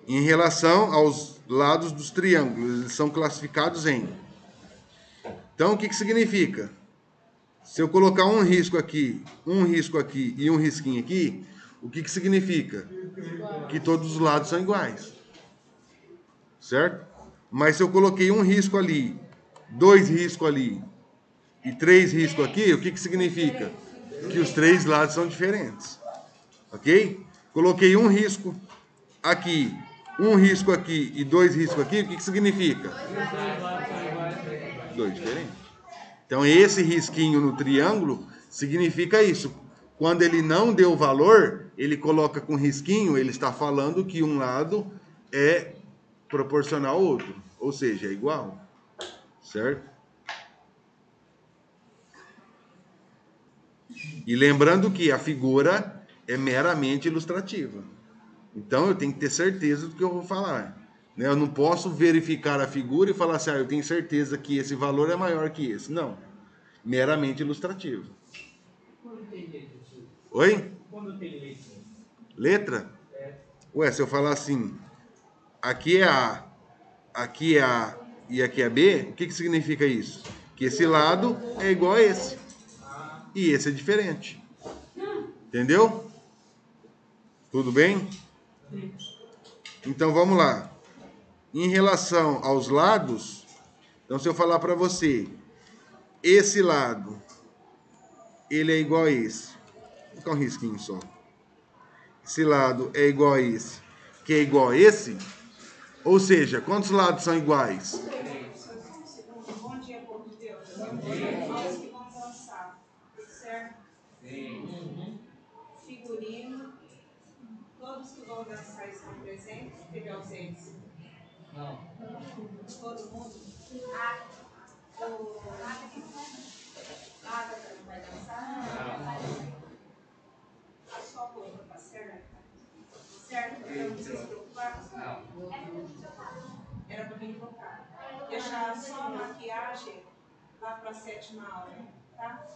em relação aos lados dos triângulos. Eles são classificados em. Então, o que significa? Se eu colocar um risco aqui e um risquinho aqui, o que significa? Que todos os lados são iguais. Certo? Mas se eu coloquei um risco ali, dois riscos ali e três riscos aqui, o que significa? Que os três lados são diferentes. Ok? Coloquei um risco aqui e dois riscos aqui, o que significa? Dois diferentes. Então, esse risquinho no triângulo significa isso. Quando ele não deu valor, ele coloca com risquinho, ele está falando que um lado é proporcional ao outro. Ou seja, é igual. Certo? E lembrando que a figura é meramente ilustrativa. Então, eu tenho que ter certeza do que eu vou falar. Eu não posso verificar a figura e falar assim, eu tenho certeza que esse valor é maior que esse. Não. Meramente ilustrativo. Quando tem letra? Oi? Quando tem letra? Letra? Ué, se eu falar assim, aqui é A, aqui é A e aqui é B, o que significa isso? Que esse lado é igual a esse. E esse é diferente. Entendeu? Tudo bem? Então vamos lá. Em relação aos lados, então se eu falar para você, esse lado, ele é igual a esse. Vou colocar um risquinho só. Esse lado é igual a esse, que é igual a esse. Ou seja, quantos lados são iguais? Bom dia, povo de Deus. Nós que vamos lançar, certo? Figurino. Todos que vão dançar estão presentes? Teve ausência? Não. Todo mundo? Agatha não vai dançar? Só a boca, tá certo? Certo? Para não se preocupar? Não. Era para mim trocar. Deixar só a maquiagem lá para a 7ª aula, tá?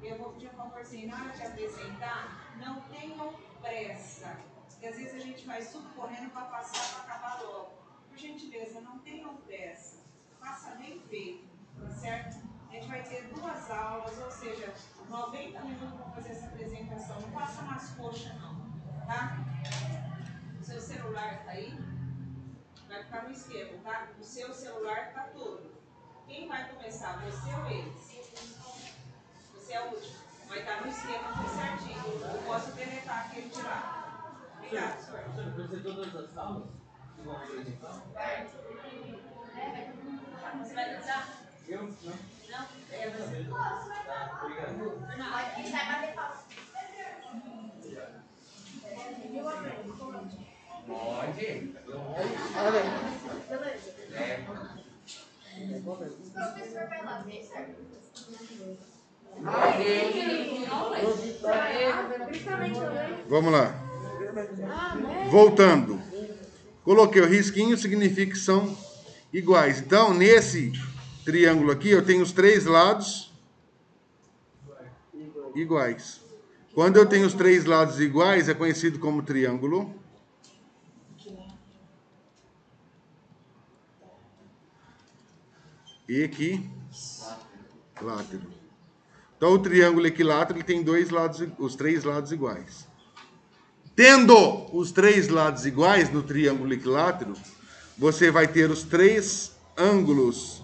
Eu vou pedir um favorzinho, na hora de apresentar, não tenham pressa. Porque às vezes a gente faz tudo correndo para passar, para acabar logo. Por gentileza, não tenham pressa. Faça bem feito, tá certo? A gente vai ter 2 aulas, ou seja, 90 minutos para fazer essa apresentação. Não passa nas coxas, não, tá? O seu celular está aí? Vai ficar no esquema, tá? O seu celular está tudo. Quem vai começar? Você ou eles? Você é o último. Vai estar no esquema tudo certinho. Eu posso deletar aquele de lá. Obrigada, senhor. Vai ser todas as aulas? Que vão apresentar? Você vai dançar? Eu? Não. Não? É você. Tá, obrigado. A gente vai bater palma. Pode. Beleza. O professor vai lá ver, certo? Vamos lá. Voltando. Coloquei o risquinho, significa que são iguais. Então, nesse triângulo aqui, eu tenho os 3 lados iguais. Quando eu tenho os 3 lados iguais, é conhecido como triângulo equilátero. Então, o triângulo equilátero ele tem os 3 lados iguais. Tendo os 3 lados iguais no triângulo equilátero, você vai ter os 3 ângulos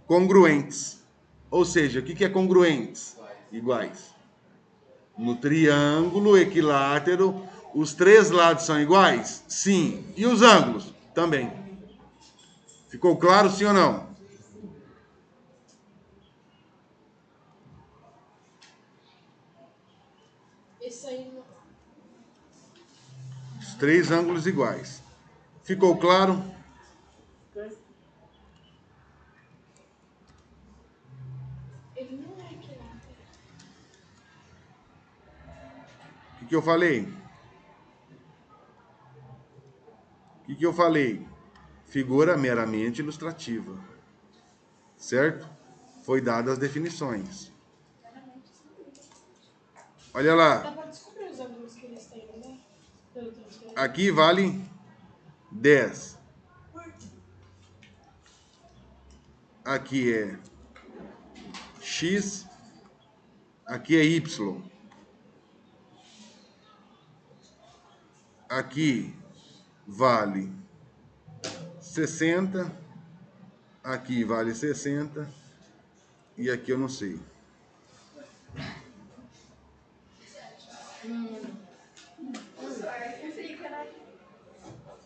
congruentes. Ou seja, o que é congruentes? Iguais. No triângulo equilátero, os 3 lados são iguais? Sim. E os ângulos? Também. Ficou claro, sim ou não? Esse aí não. Os 3 ângulos iguais. Ficou claro? Ele não é equilátero. O que eu falei? O que eu falei? Figura meramente ilustrativa. Certo? Foi dadas as definições. Olha Dá lá. pra descobrir os ângulos que eles têm, né? Pelo Aqui vale 10. Aqui é X. Aqui é Y. Aqui vale 60. Aqui vale 60. E aqui eu não sei.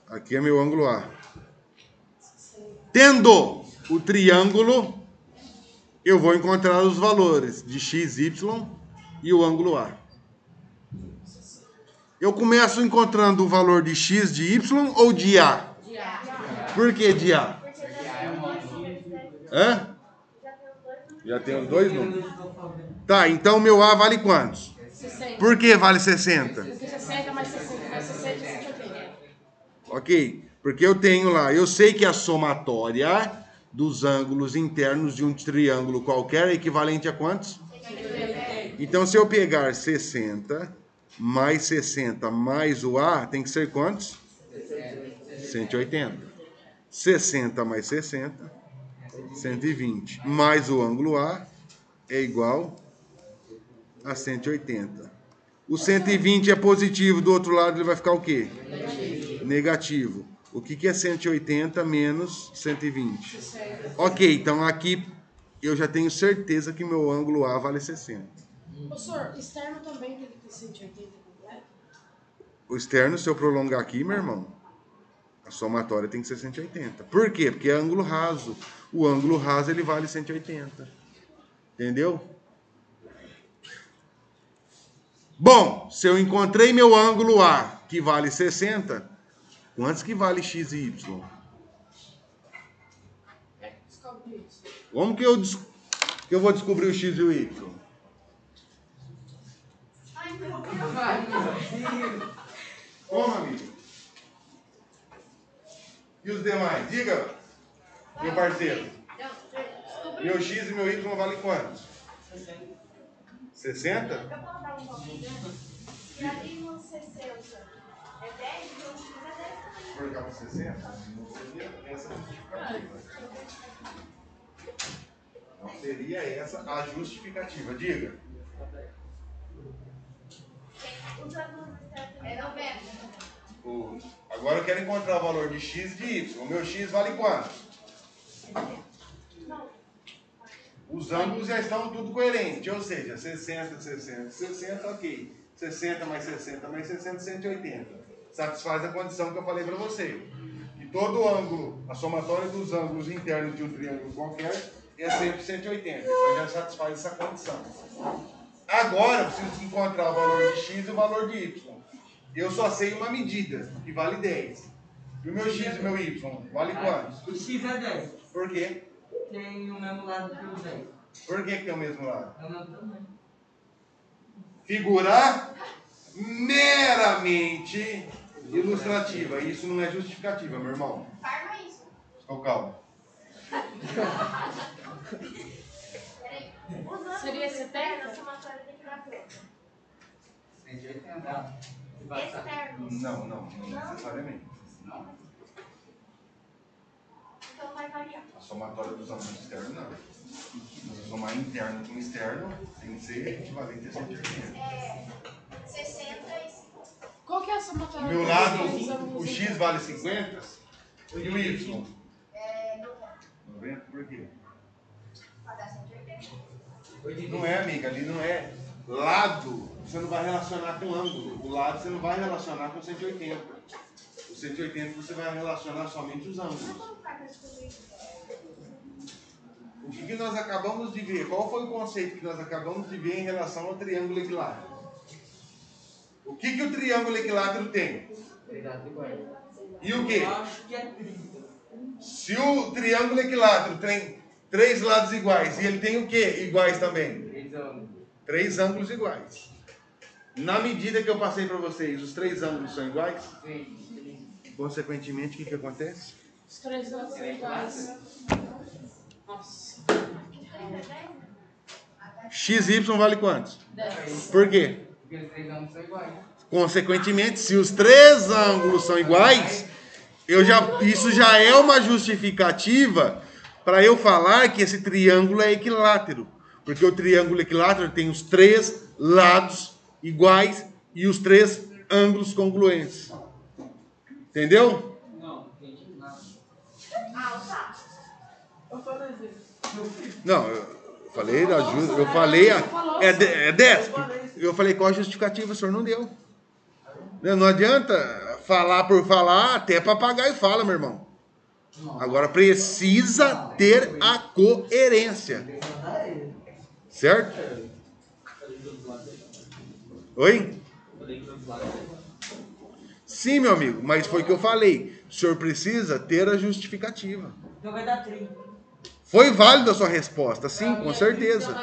Aqui é meu ângulo A. Tendo o triângulo, eu vou encontrar os valores de x, y e o ângulo A. Eu começo encontrando o valor de x, de y ou de A? De A. Por que de A? Porque já tem dois números, né? Hã? Já tem Já tem os os dois números. dois números? Tá, então meu A vale quantos? 60. Por que vale 60? Porque 60 mais 60 mais 60 é 180. Ok, porque eu tenho lá, eu sei que a somatória dos ângulos internos de um triângulo qualquer é equivalente a quantos? 180. Então, se eu pegar 60 mais 60 mais o A, tem que ser quantos? 180. 60 mais 60, 120. Mais o ângulo A é igual a 180. O 120 é positivo, do outro lado ele vai ficar o quê? Negativo. O que é 180 menos 120? Ok, então aqui eu já tenho certeza que meu ângulo A vale 60. Professor, externo também tem que ter 180 completo? O externo, se eu prolongar aqui, meu irmão, a somatória tem que ser 180. Por quê? Porque é ângulo raso. O ângulo raso ele vale 180. Entendeu? Bom, se eu encontrei meu ângulo A, que vale 60, quantos que vale x e y? Descobre isso. Como que eu vou descobrir o x e o y? Como, amigo? E os demais? Diga, meu parceiro. Meu x e meu y vale quanto? 60? Eu posso dar um palpite? Se ali no 60 é 10, então x é 10 também. Por causa de 60? Não seria essa a justificativa. Não seria essa a justificativa. Diga. Os alunos é 90. Agora eu quero encontrar o valor de x e de y. O meu x vale quanto? Os ângulos já estão tudo coerente, ou seja, 60, 60, 60, ok. 60 mais 60 mais 60, 180. Satisfaz a condição que eu falei para você. Que todo ângulo, a somatória dos ângulos internos de um triângulo qualquer é sempre 180. Então já satisfaz essa condição. Agora eu preciso encontrar o valor de x e o valor de y. Eu só sei uma medida, que vale 10. E o meu x e o meu y vale quanto? O x é 10. Por quê? Tem o mesmo lado que o 10. Por que tem o mesmo lado? É o meu também. Figura meramente ilustrativa. Isso não é justificativa, meu irmão. Farma isso. Estou calmo. Peraí. Os anos Seria 70? a somatória tem que dar quanto? 180. Externos. Não necessariamente. Não? Então vai variar. A somatória dos ângulos externos, não. Se somar interno com externo, tem que ser equivalente a 180. É 60 e 50. Qual que é a somatória? Do meu dos lado, ângulos o x internos? vale 50 e o y. É 90. 90 por quê? Vai dar 180. Não é, amiga, ali não é lado. Você não vai relacionar com ângulo. O lado você não vai relacionar com 180. O 180 você vai relacionar somente os ângulos. Mas como faz para descobrir isso? O que nós acabamos de ver? Qual foi o conceito que nós acabamos de ver em relação ao triângulo equilátero? O que o triângulo equilátero tem? E o quê? Eu acho que é 30. Se o triângulo equilátero tem 3 lados iguais, e ele tem o quê? Iguais também? 3 ângulos. 3 ângulos iguais. Na medida que eu passei para vocês, os 3 ângulos são iguais? Sim. Consequentemente, o que acontece? Os três lados são iguais. Nossa. XY vale quantos? 10. Por quê? Porque os três ângulos são iguais. Consequentemente, se os três ângulos são iguais, isso já é uma justificativa para eu falar que esse triângulo é equilátero. Porque o triângulo equilátero tem os três lados iguais e os três ângulos congruentes. Entendeu? Não, entendi nada. Ah, tá. Não, eu falei da justificativa. Eu falei. É 10. Eu falei qual a justificativa, o senhor não deu. Não adianta falar por falar, até papagaio fala, meu irmão. Agora precisa ter a coerência. Certo? Oi? Sim, meu amigo, mas foi o que eu falei. O senhor precisa ter a justificativa. Então vai dar 30. Foi válida a sua resposta, sim, com certeza.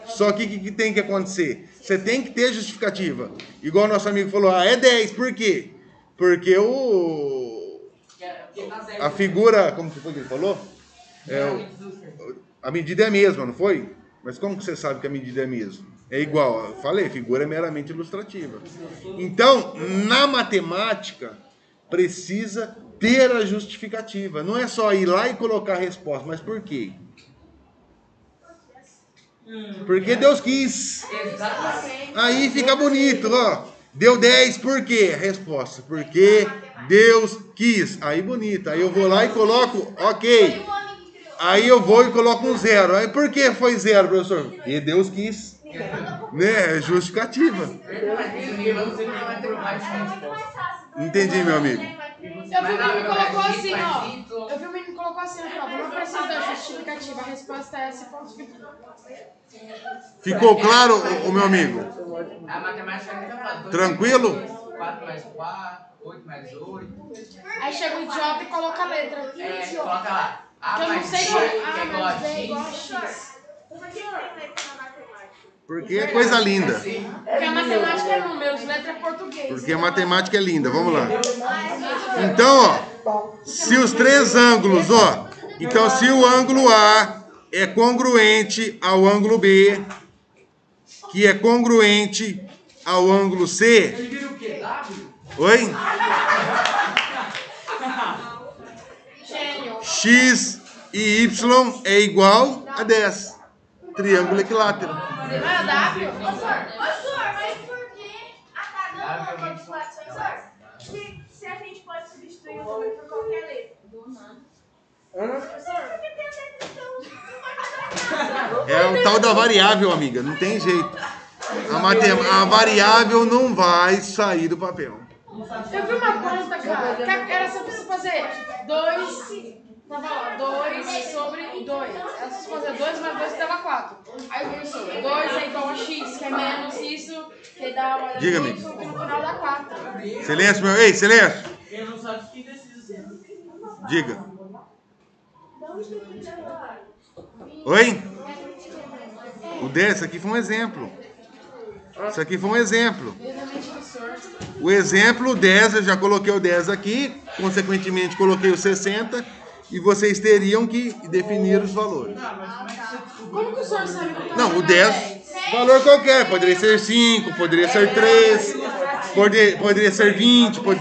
Só que o que tem que acontecer? Você tem que ter justificativa. Igual o nosso amigo falou, é 10, por quê? Porque a figura, como que foi que ele falou? A medida é a mesma, não foi? Mas como que você sabe que a medida é a mesma? É igual, eu falei, figura é meramente ilustrativa. Então, na matemática, precisa ter a justificativa. Não é só ir lá e colocar a resposta, mas por quê? Porque Deus quis. Aí fica bonito, ó. Deu 10, por quê? A resposta, porque Deus quis. Aí bonito. Aí eu vou lá e coloco, ok. Aí eu vou e coloco um 0. Aí por que foi 0, professor? Porque Deus quis. Né? É justificativa. Entendi, meu amigo. Eu vi o menino colocou assim, ó. Eu vi o menino colocou assim na prova. Não precisa da justificativa. A resposta é essa, ponto final. Ficou claro, o meu amigo? A matemática é muito fácil. Tranquilo? 4 mais 4, 8 mais 8. Aí chega o idiota e coloca a letra. Coloca lá. A Eu não mais sei B, qual. que é A igual a mais B é igual a X. X. Por que tem letra na matemática? Porque é coisa linda. Porque a matemática é números, letra é português. Porque a matemática é linda. Vamos lá. Então, ó. Se os três ângulos, ó. Então, se o ângulo A é congruente ao ângulo B, que é congruente ao ângulo C. Ele vira o quê? W? Oi? Gênio. X e Y é igual a 10. Triângulo equilátero. Não é W? Ô, senhor, mas por que a cada uma dos lados são iguais? Se a gente pode substituir o número por qualquer letra? Professor, por que tem a letra então? Não vai mudar nada. É o tal da variável, amiga. Não tem jeito. A variável não vai sair do papel. Eu vi uma conta, cara, que era só preciso fazer 2. Tava lá, 2 sobre 2. Ela precisa fazer 2 mais 2 que dava 4. Aí eu pensou, 2 é igual a x, que é menos isso, que dá Diga-me. isso, que no final dá 4. Silêncio, meu. Ei, silêncio. Ele não sabe o que precisa. Diga. Oi? O 10, isso aqui foi um exemplo. Isso aqui foi um exemplo. O exemplo 10, eu já coloquei o 10 aqui, consequentemente coloquei o 60 e vocês teriam que definir os valores. Como que o senhor sabe que Não, o 10, valor qualquer, poderia ser 5, poderia ser 3, poderia ser 20, Pode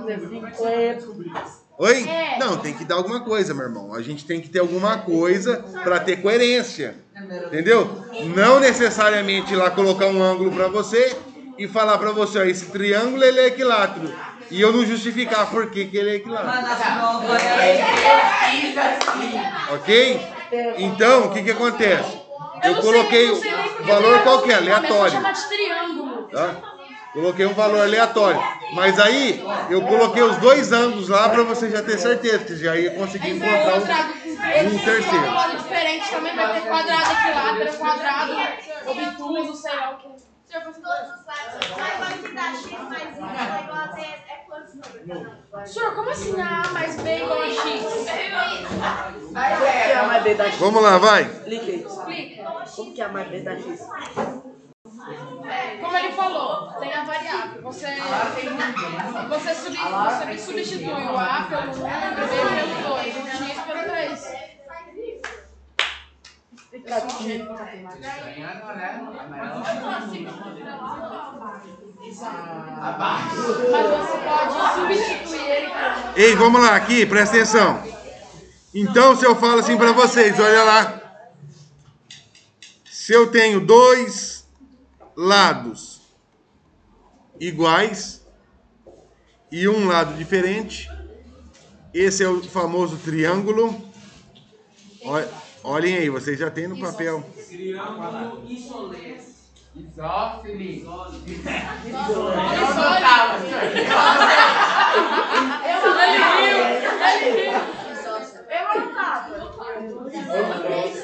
ser 50. Oi? Não, tem que dar alguma coisa, meu irmão. A gente tem que ter alguma coisa para ter coerência. Entendeu? Não necessariamente ir lá colocar um ângulo para você e falar para você, ó, esse triângulo ele é equilátero. E eu não justificar por que ele é equilátero. Ok? Então, o que acontece? Eu coloquei o valor qualquer, aleatório. Chama de triângulo. Tá? Coloquei um valor aleatório. Mas aí, eu coloquei os dois ângulos lá para você já ter certeza que já ia conseguir encontrar um terceiro. Um lado diferente também vai ter quadrado, equilátero, quadrado, obtuso, sei lá o que. Todos os lados são iguais. Mas da x mais y é igual a 10 é quantos números? Senhor, como assim A mais B igual a X? Como que é a mais B da X? Vamos lá, vai. Explica aí. Explica. Como que é a mais B da X? Como ele falou, tem a variável. Você substitui o A pelo 1, o B pelo 2, o X pelo 3. Catinho. Mas você pode substituir ele por... Ei, vamos lá, aqui, presta atenção. Então, se eu falo assim para vocês, olha lá. Se eu tenho dois lados iguais e um lado diferente, esse é o famoso triângulo. Olhem aí, vocês já têm no papel. Triângulo isósceles. Isósceles.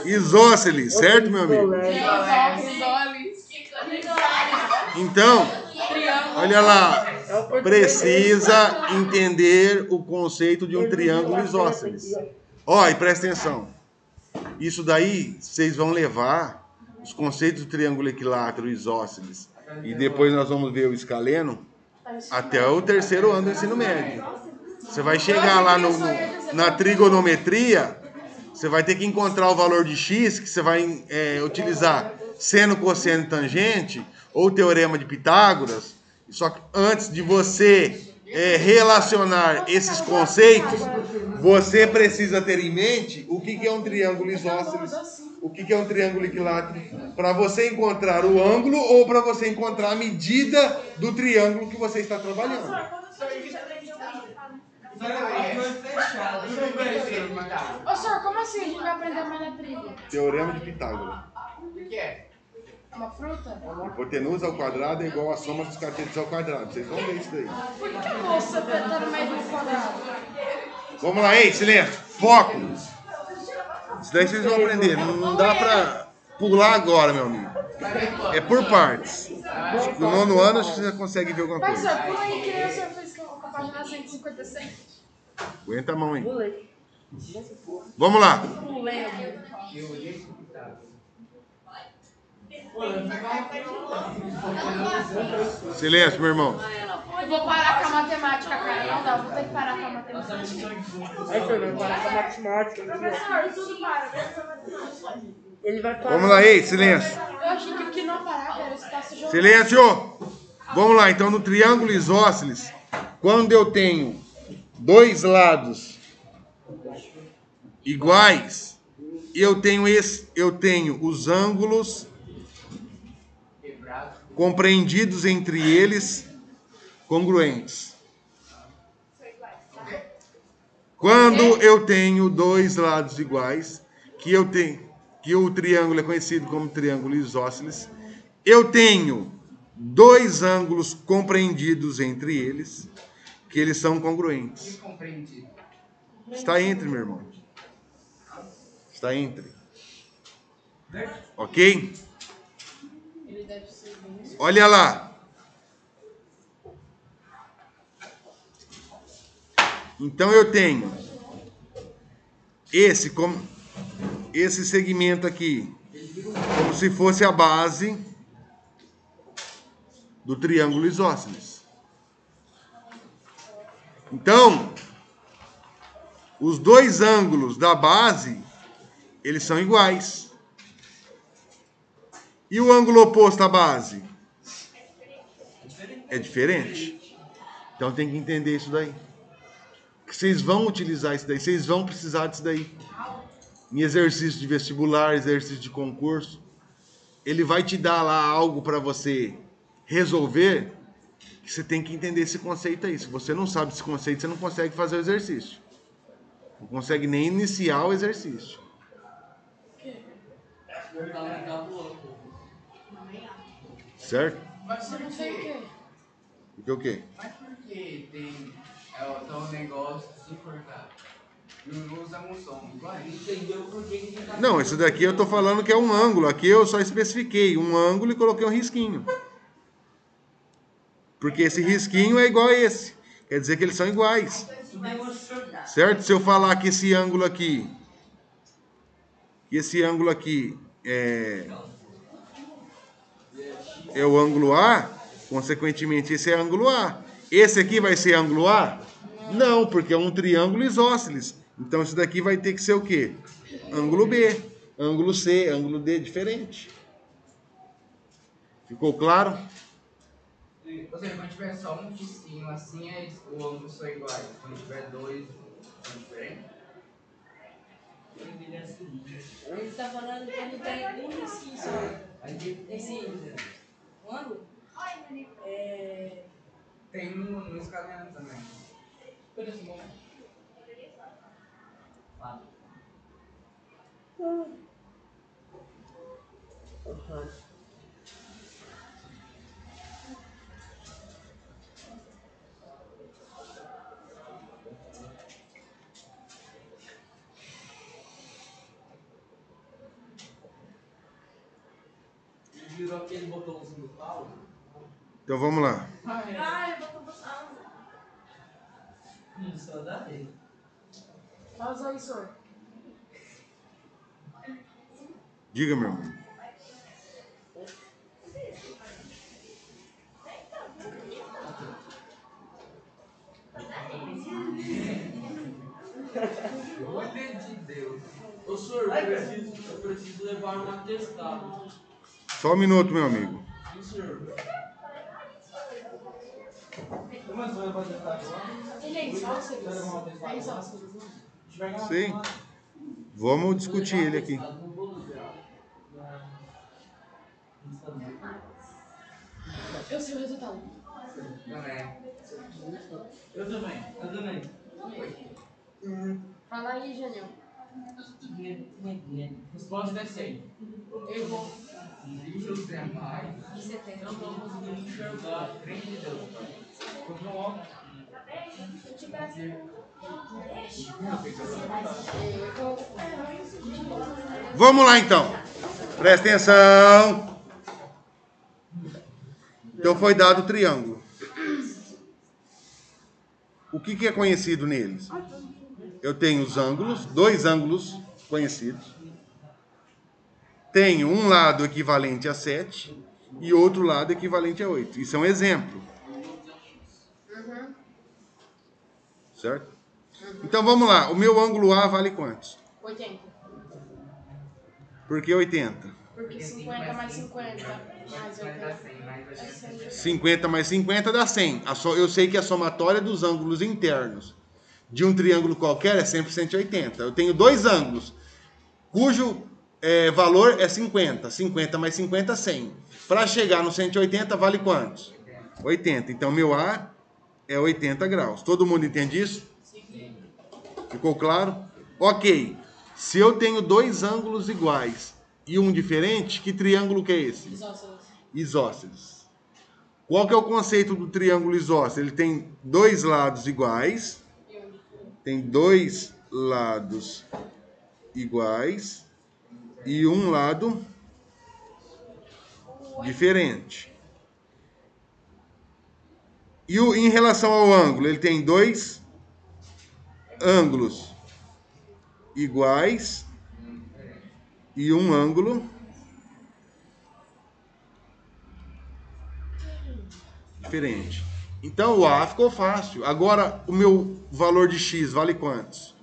Isósceles, certo, meu amigo? Então, olha lá. Precisa entender o conceito de um triângulo isósceles. Ó, e presta atenção. Isso daí, vocês vão levar os conceitos do triângulo equilátero, isósceles, e depois nós vamos ver o escaleno, até o terceiro ano do ensino médio. Você vai chegar lá na trigonometria, você vai ter que encontrar o valor de x, que você vai utilizar seno, cosseno e tangente, ou teorema de Pitágoras. Só que antes de você relacionar esses conceitos, você precisa ter em mente o que é um triângulo isósceles, o que é um triângulo equilátero, para você encontrar o ângulo ou para você encontrar a medida do triângulo que você está trabalhando. Ô, senhor, como assim a gente vai aprender mais na trilha? Teorema de Pitágoras. O que é? Uma fruta? Hipotenusa ao quadrado é igual a soma dos catetos ao quadrado. Vocês vão ver isso daí. Por que a moça tá no meio do quadrado? Vamos lá, ei, silêncio. Foco. Isso daí vocês vão aprender. Não dá pra pular agora, meu amigo. É por partes. No nono ano, acho que você já consegue ver alguma Mas, coisa. senhor, por aí que o senhor fez com a página 156? Aguenta a mão aí. Pulei. Vamos lá. Pulei. Silêncio, meu irmão. Eu vou parar com a matemática, cara. Não dá, vou ter que parar com a matemática. Aí, senhor, vai parar com a matemática. Professor, tudo para. Ele vai parar. Vamos lá, ei, silêncio. Eu achei que o que não parava era esse passo jogando. Silêncio. Vamos lá, então no triângulo isósceles, quando eu tenho dois lados iguais, eu tenho os ângulos compreendidos entre eles congruentes. Quando eu tenho dois lados iguais, que o triângulo é conhecido como triângulo isósceles, eu tenho dois ângulos compreendidos entre eles, que eles são congruentes. Incompreendido. Está entre, meu irmão. Está entre. Ok? Olha lá. Então eu tenho esse segmento aqui, como se fosse a base do triângulo isósceles. Então, os dois ângulos da base, eles são iguais. E o ângulo oposto à base? É diferente. Então tem que entender isso daí. Vocês vão utilizar isso daí, vocês vão precisar disso daí. Em exercício de vestibular, exercício de concurso, ele vai te dar lá algo para você resolver, que você tem que entender esse conceito aí. Se você não sabe esse conceito, você não consegue fazer o exercício. Não consegue nem iniciar o exercício. Certo? Mas você não sei o quê. O quê? Mas por que tem um negócio assim cortado? Não usa um som igual? Entendeu por que que tá... Não, isso daqui eu tô falando que é um ângulo. Aqui eu só especifiquei um ângulo e coloquei um risquinho. Porque esse risquinho é igual a esse. Quer dizer que eles são iguais. Certo? Se eu falar que esse ângulo aqui é o ângulo A, consequentemente esse é ângulo A. Esse aqui vai ser ângulo A? Não, porque é um triângulo isósceles. Então isso daqui vai ter que ser o quê? Ângulo B. ângulo C, ângulo D, diferente. Ficou claro? Ou seja, quando tiver só um ticinho assim, o ângulo são iguais. Quando tiver dois, são diferentes? Ele tá falando que ele tem um risquinho só. Esse ângulo Tem no escaleno também. Virou aquele botãozinho do pau. Então vamos lá. Ai, eu vou passar. Só dá ele. Faz aí, senhor. Diga, meu irmão. De Deus. Ô senhor, eu preciso levar um atestado. Só um minuto, meu amigo. Sim, senhor. Ele é isósceles? É isósceles, não? Sim. Vamos discutir ele aqui. Eu sei o resultado. Eu também. Fala aí, Janiel. Resposta é 100. Errou. José mais. De 70. Eu não tô conseguindo enxergar. Trem de Deus. Comprou um óculos. Vamos lá, então. Presta atenção. Então foi dado o triângulo. O que é conhecido neles? Eu tenho os ângulos, dois ângulos conhecidos. Tenho um lado equivalente a 7 e outro lado equivalente a 8. Isso é um exemplo. Certo? Então vamos lá. O meu ângulo A vale quantos? 80. Por que 80? Porque 50 mais 50 mais 80 é 100. 50 mais 50 dá 100. Eu sei que a somatória dos ângulos internos de um triângulo qualquer é sempre 180. Eu tenho dois ângulos, cujo valor é 50. 50 mais 50, 100. Para chegar no 180, vale quantos? 80. Então, meu A é 80 graus. Todo mundo entende isso? Sim. Ficou claro? Ok. Se eu tenho dois ângulos iguais e um diferente, que triângulo que é esse? Isósceles. Isósceles. Qual que é o conceito do triângulo isósceles? Ele tem dois lados iguais. Tem dois lados iguais e um lado diferente. E em relação ao ângulo, ele tem dois ângulos iguais e um ângulo diferente. Então o A ficou fácil. Agora o meu valor de X vale quantos?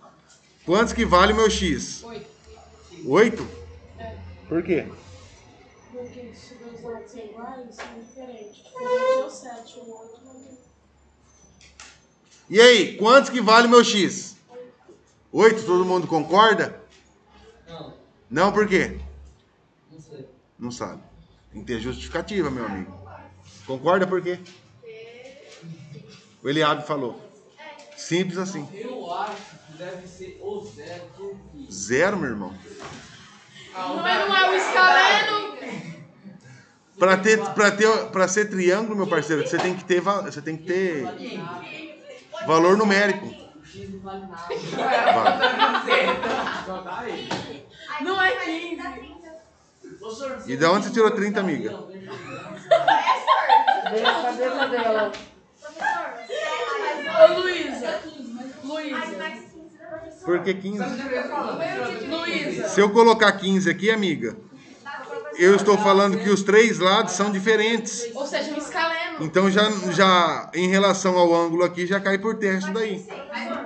Quantos que vale o meu X? 8. 8? É. Por quê? Porque se dois lados são iguais, são diferentes. Diferente é o 7, o outro não. E aí, quantos que vale o meu X? 8, todo mundo concorda? Não. Não, por quê? Não sei. Não sabe. Tem que ter justificativa, meu amigo. Concorda por quê? O Eliabe falou. Simples assim. Eu acho que deve ser o zero por quê? Zero, meu irmão. Não é o escaleno? Para ser triângulo, meu parceiro, você tem que ter valor numérico. O X não vale nada. Vai. Só dá ele. Não é 15. Ô, senhor, E da onde você tirou 30, amiga? Cadê a dela? Ô, Luísa. Luísa. Por que 15? Luísa. Se eu colocar 15 aqui, amiga, eu estou falando que os três lados são diferentes. Ou seja, um escaleno. Então já em relação ao ângulo aqui já cai por terra isso daí.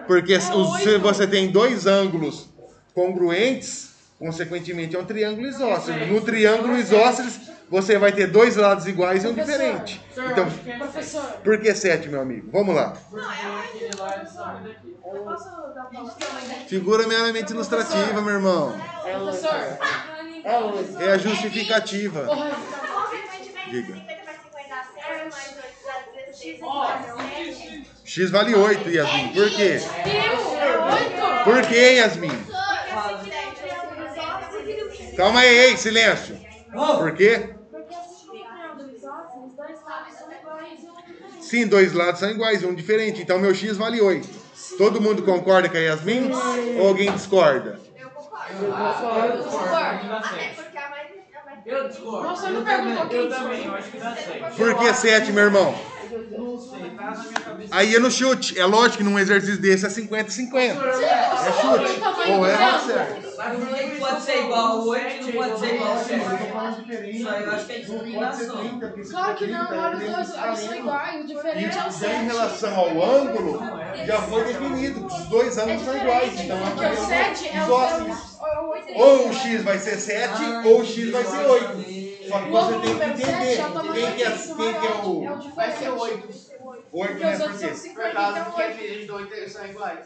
Porque se você tem dois ângulos congruentes, Consequentemente, é um triângulo isósceles. No triângulo isósceles, você vai ter dois lados iguais e um diferente. Então, Professor. por que 7, meu amigo? Vamos lá. Eu posso dar uma palavra? Figura meramente ilustrativa, meu irmão. Professor. É hoje. É a justificativa. Diga. 50 mais 50 dá 0, mais 8 dá 16, mais 7. X vale 8, Yasmin. Por quê? Viu? Por quê, Yasmin? Calma aí, ei, silêncio. Por quê? Porque assim como o triângulo isósceles, os dois lados são iguais e um diferente. Sim, dois lados são iguais e um diferente. Então, meu X vale 8. Todo mundo concorda com a Yasmin? Ou alguém discorda? Eu concordo. Eu discordo. Até porque a mais... Eu discordo. Nossa, eu não perguntou quem Eu também, eu acho que dá 7. Por que 7, meu irmão? Não sei, tá na minha cabeça. Aí é no chute. É lógico que num exercício desse é 50-50. É chute. Ou é ou certo. Mas por que pode ser igual ao 8 e não pode ser igual ao 7? Isso aí eu acho que é discriminação. Claro que não, olha, os dois lados são iguais, o diferente é o Já em 7. relação ao ângulo, já foi definido que os dois ângulos são iguais. Então, Porque o 7 é isósceles. o 8. Ou o X vai ser 7 ou o X vai ser 8. Só que O você ângulo tem que número 7 entender é o tamanho quem que é disso, o diferente. Vai ser 8. 8, Porque né? os Por outros são quê? 50, Por causa então que 8. aqueles dois são iguais.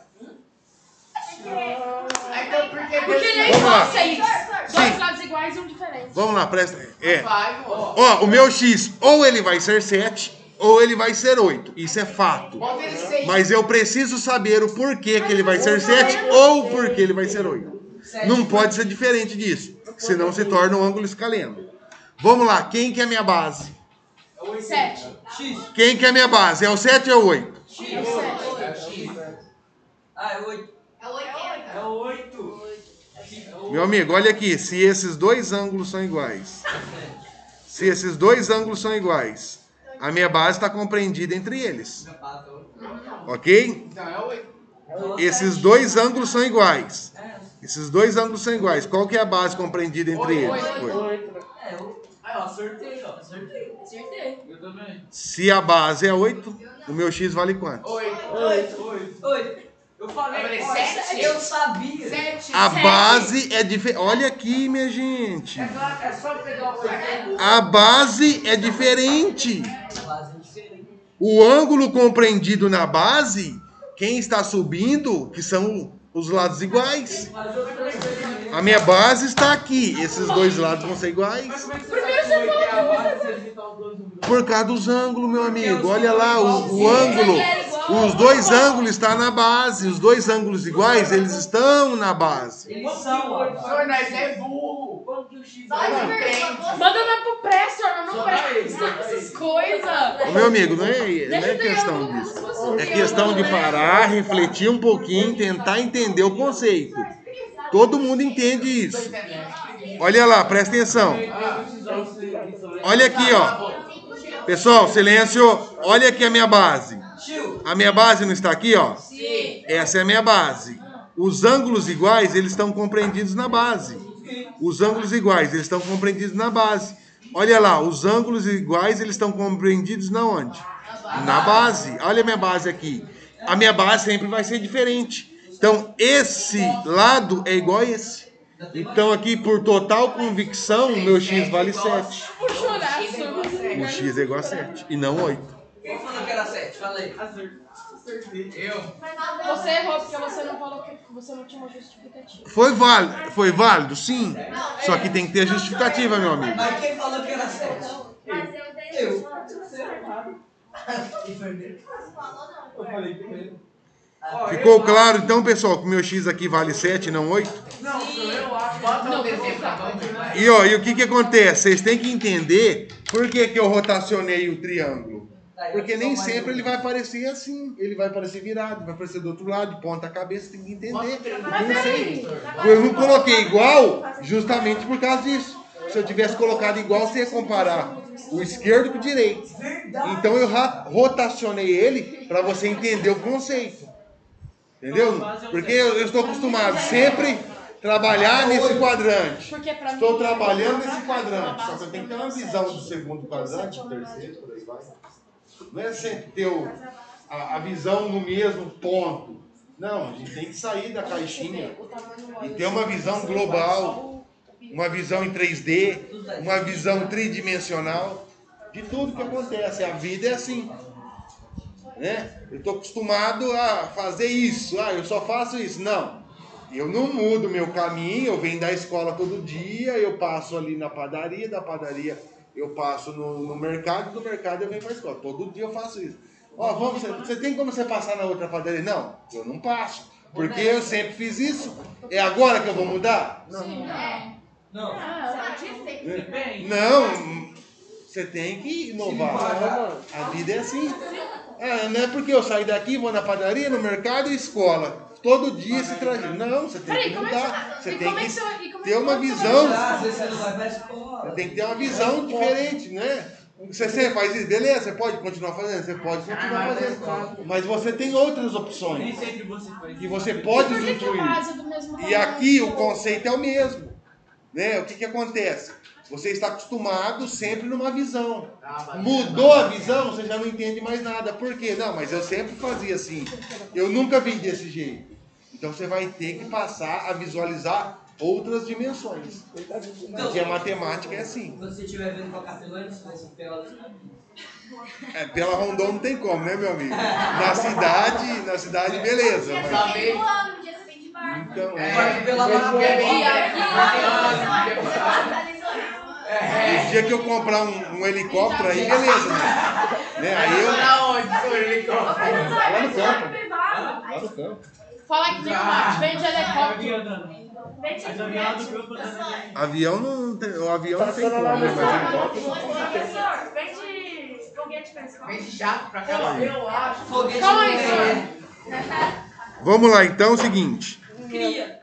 Então por que Porque ele é Vamos lá. igual 6. Sim. Dois lados iguais e um diferente. Vamos lá, presta. É. vai, ó. Ó, o meu X, ou ele vai ser 7, ou ele vai ser 8. Isso é fato. Bota ele 6. Mas eu preciso saber o porquê que ele vai ser 7 ou o porquê ele vai ser 8. Não pode ser diferente disso. Senão se torna um ângulo escaleno. Vamos lá, quem que é a minha base? 7. X. Quem que é a minha base? É o 7 ou é o 8? É o 7. Ah, é 8. É 80. É 8. Meu amigo, olha aqui. Se esses dois ângulos são iguais. Se esses dois ângulos são iguais. A minha base está compreendida entre eles. Ok? Então é 8. Esses dois ângulos são iguais. Esses dois ângulos são iguais. Qual que é a base compreendida entre eles? 8. É 8. Ah, eu acertei, ó. Acertei. Acertei. Eu também. Se a base é 8, o meu X vale quanto? 8. 8. Eu falei, Eu falei olha, 7. eu sabia. 7. A base é diferente. Olha aqui, minha gente. É só pegar o 8. A base é diferente. Quase diferente. O ângulo compreendido na base, quem está subindo, que são os lados iguais. A minha base está aqui. Esses dois lados vão ser iguais. Primeiro você falou que eu vou fazer. Por causa dos ângulos, meu amigo. Olha lá, o ângulo. Os dois ângulos estão na base. Os dois ângulos iguais, eles estão na base. Eles são, ó. Senhor, nós é burro. Quanto que o X Vai, Não Fer, tem. Manda nós pro pré, senhor. Não presta essas coisas. Ô, meu amigo, não é questão disso. É questão de parar, refletir um pouquinho, tentar entender o conceito. Todo mundo entende isso. Olha lá, presta atenção. Olha aqui, ó. Pessoal, silêncio. Olha aqui a minha base. A minha base não está aqui, ó? Sim. Essa é a minha base. Os ângulos iguais, eles estão compreendidos na base. Os ângulos iguais, eles estão compreendidos na base. Olha lá, os ângulos iguais, eles estão compreendidos na onde? Na base. Olha a minha base aqui. A minha base sempre vai ser diferente. Então, esse lado é igual a esse. Então, aqui, por total convicção, o meu X vale 7. Vou chorar, senhor. O X é igual a 7 e não 8. Quem falou que era 7? Falei. Eu. Você errou porque você não falou que você não tinha uma justificativa. Foi válido? Sim. Só que tem que ter justificativa, meu amigo. Mas quem falou que era 7? Mas eu dei Eu. Você falou não. Eu falei primeiro. Ficou claro, então, pessoal, que o meu X aqui vale 7 e não 8? Não, eu acho. Bota o desenho pra vamos. E, ó, e o que acontece? Vocês têm que entender por que eu rotacionei o triângulo. Porque nem sempre ele vai aparecer assim. Ele vai aparecer virado, vai aparecer do outro lado, de ponta cabeça, tem que entender. Não sei. Eu não coloquei igual justamente por causa disso. Se eu tivesse colocado igual, você ia comparar o esquerdo com o direito. Então eu rotacionei ele para você entender o conceito. Entendeu? Porque eu estou acostumado sempre trabalhar nesse quadrante. Porque pra Estou mim, trabalhando nesse quadrante. Só que eu tenho que ter uma visão do segundo quadrante, do terceiro, por aí vai. Não é sempre ter a visão no mesmo ponto. Não, a gente tem que sair da caixinha e ter uma visão global, uma visão em 3D, uma visão tridimensional de tudo que acontece. A vida é assim, né? Eu estou acostumado a fazer isso, eu só faço isso. Não, eu não mudo meu caminho, eu venho da escola todo dia, eu passo ali na padaria, da padaria eu passo no mercado, do mercado eu venho para a escola. Todo dia eu faço isso. Você tem como você passar na outra padaria? Não, eu não passo. Porque eu sempre fiz isso. É agora que eu vou mudar? Não. Não, você tem que inovar. A vida é assim. Não é porque eu saio daqui, vou na padaria, no mercado e escola. Todo dia se trajeto. Não, você tem que mudar. Você tem que ter uma visão. Você tem que ter uma visão diferente, né? Você faz isso, beleza, você pode continuar fazendo, você pode continuar fazendo. Mas você tem outras opções. Nem sempre você faz. Que você pode usufruir. E aqui o conceito é o mesmo. Né? O que acontece? Você está acostumado sempre numa visão. Mudou a visão, você já não entende mais nada. Por quê? Não, mas eu sempre fazia assim. Eu nunca vi desse jeito. Então você vai ter que passar a visualizar outras dimensões. Porque a matemática é assim. Quando você estiver vendo com a capelã, você vai se pegar dos caminhos. Pela Rondon não tem como, né, meu amigo? Na cidade, beleza. Mas... Então, o dia que eu comprar um helicóptero aí, beleza, né? Aí eu... Lá no campo. Lá no campo. Fala que vende helicóptero. Avião não tem, o avião não tem como, né? Mas Professor, vende foguete pra escola. Vende jato pra cá. Eu acho. Foguete Calma aí, não senhor. Vamos lá, então, é o seguinte. cria. É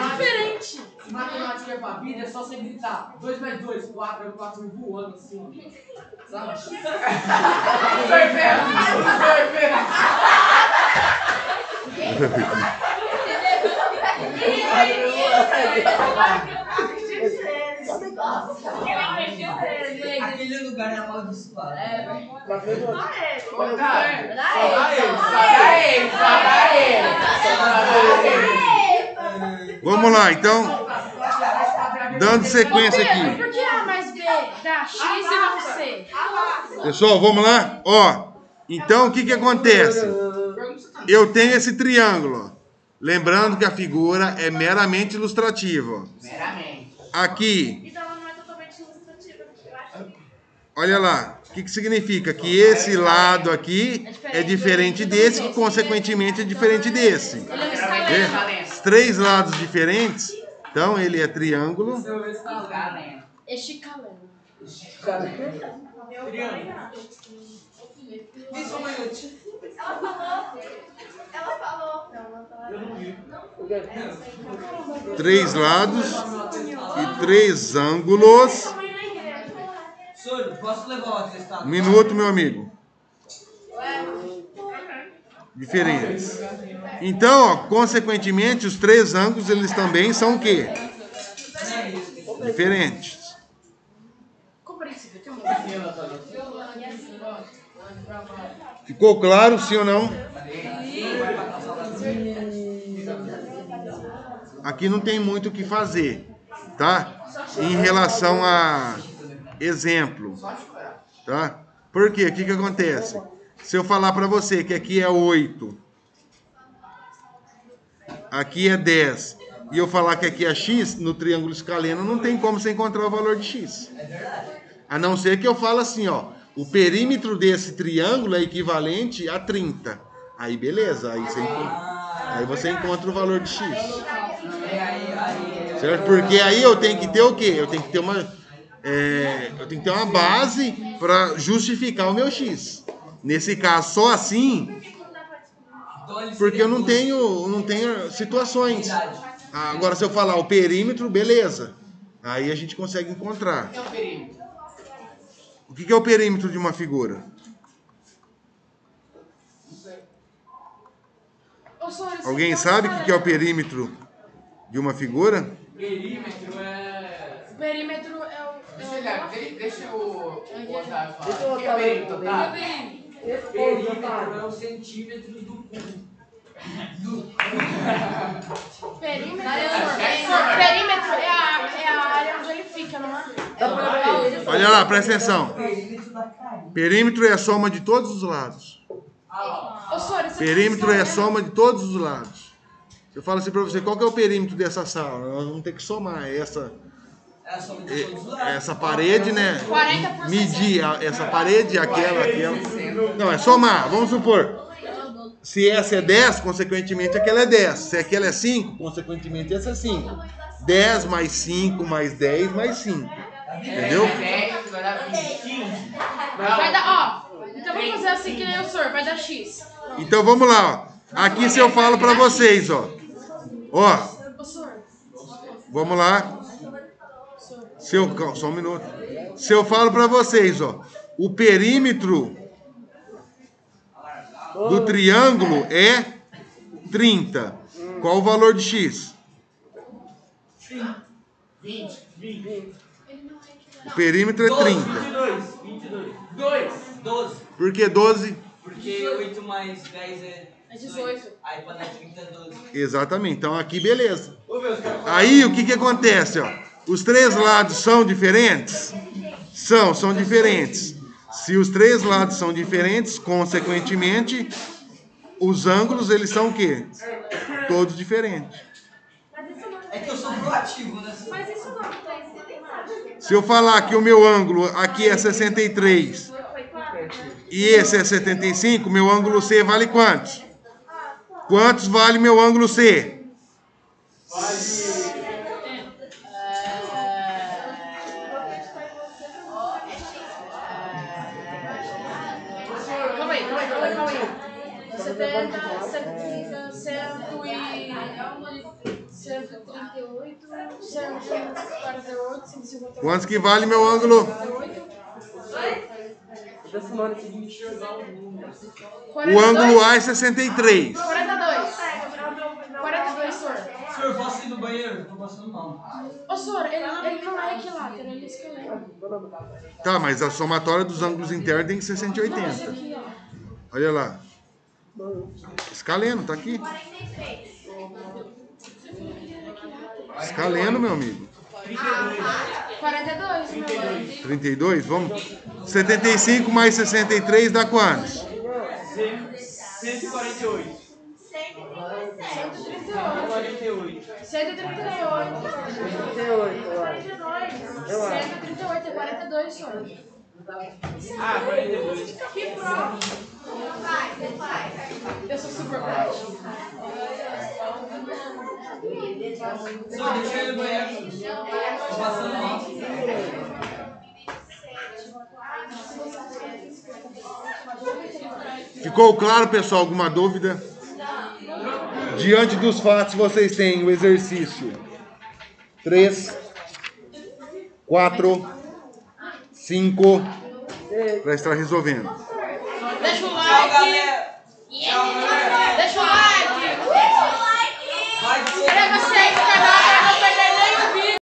diferente. Se matemática é pra vida, é só você gritar 2 mais 2, 4, eu 4 voando assim. Sabe? Aquele lugar é amaldiçoado. Vamos lá, então. Dando sequência aqui. Por que A mais B dá X e não C? Pessoal, vamos lá? Ó, então o que acontece? Eu tenho esse triângulo. Lembrando que a figura é meramente ilustrativa. Meramente. Aqui, Então ela não é totalmente ilustrativa, eu acho. olha lá. O que significa? Que esse lado aqui é diferente desse, que consequentemente é diferente desse. Ele é um escaleno. Vê? Os 3 lados diferentes. Então ele é triângulo. Esticaleno. Ela falou. 3 lados e 3 ângulos. Senhor, posso levar o atestado? Um minuto, meu amigo. Diferentes. Então, ó, consequentemente, os 3 ângulos, eles também são o quê? Diferentes. Ficou claro, sim ou não? Aqui não tem muito o que fazer, tá? Em relação a exemplo, tá? Por quê? O que acontece? Se eu falar para você que aqui é 8, aqui é 10, e eu falar que aqui é x, no triângulo escaleno, não tem como você encontrar o valor de x. A não ser que eu fale assim, ó, o perímetro desse triângulo é equivalente a 30. Aí beleza, aí você encontra o valor de x. Certo? Porque aí eu tenho que ter o quê? Eu tenho que ter uma base para justificar o meu x. Nesse caso, só assim, porque eu não tenho situações. Agora, se eu falar o perímetro, beleza. Aí a gente consegue encontrar. O que é o perímetro de uma figura? Alguém sabe o que é o perímetro de uma figura? Perímetro é. O perímetro é o. Deixa o Otávio falar. O que é perímetro, tá? Perímetro é o centímetro do cu. Perímetro é a área onde ele fica, não é? Olha lá, presta atenção. Perímetro é a soma de todos os lados. Ô, senhor, isso aqui Perímetro é a está soma de todos os lados. Eu falo assim pra você, qual que é o perímetro dessa sala? Nós vamos ter que somar essa parede, né? 40%. Medir essa parede, aquela. Não, é somar. Vamos supor. Se essa é 10, consequentemente aquela é 10. Se aquela é 5, consequentemente essa é 5. 10 mais 5 mais 10 mais 5. Entendeu? 10 vai dar 20. Vai dar, ó. Então vamos fazer assim que nem o senhor, vai dar X. Então vamos lá, ó. Aqui se eu falo pra vocês, ó. Ó, Ô, senhor. vamos lá. Só um minuto. Se eu falo pra vocês, ó. O perímetro do triângulo é 30. Qual o valor de X? 20. O perímetro é 30. 2. 12. Por que 12? Porque 8 mais 10 é 18. Aí quando é 30 é 12. Exatamente. Então aqui, beleza. Aí o que que acontece, ó? Os três lados são diferentes? São diferentes. Se os três lados são diferentes, consequentemente, os ângulos, eles são o quê? Todos diferentes. É que eu sou proativo, né? Mas isso não tem. Se eu falar que o meu ângulo aqui é 63 e esse é 75, meu ângulo C vale quantos? Quantos vale meu ângulo C? Calma aí. 70, 138, 148, 158. Quantos que vale meu ângulo? O ângulo A é 63. 42. 42, senhor. Senhor, posso ir no banheiro? Tô passando mal. Ô, senhor, ele não é equilátero, ele é esqueleto. Tá, mas a somatória dos ângulos internos tem que ser 180. Aqui, ó. Olha lá. Escaleno, tá aqui. Escaleno, meu amigo. 42, meu. 32, vamos. 75 mais 63 dá quantos? 148. 138. 138. 138 é 42, senhor. Ah, 42. Que prova. Eu sou super prático. Senhor, deixa eu ir no banheiro. Tô passando mal. Ficou claro, pessoal? Alguma dúvida? Diante dos fatos, vocês têm o exercício 3, 4, 5 para estar resolvendo. Deixa o Tchau, like. galera.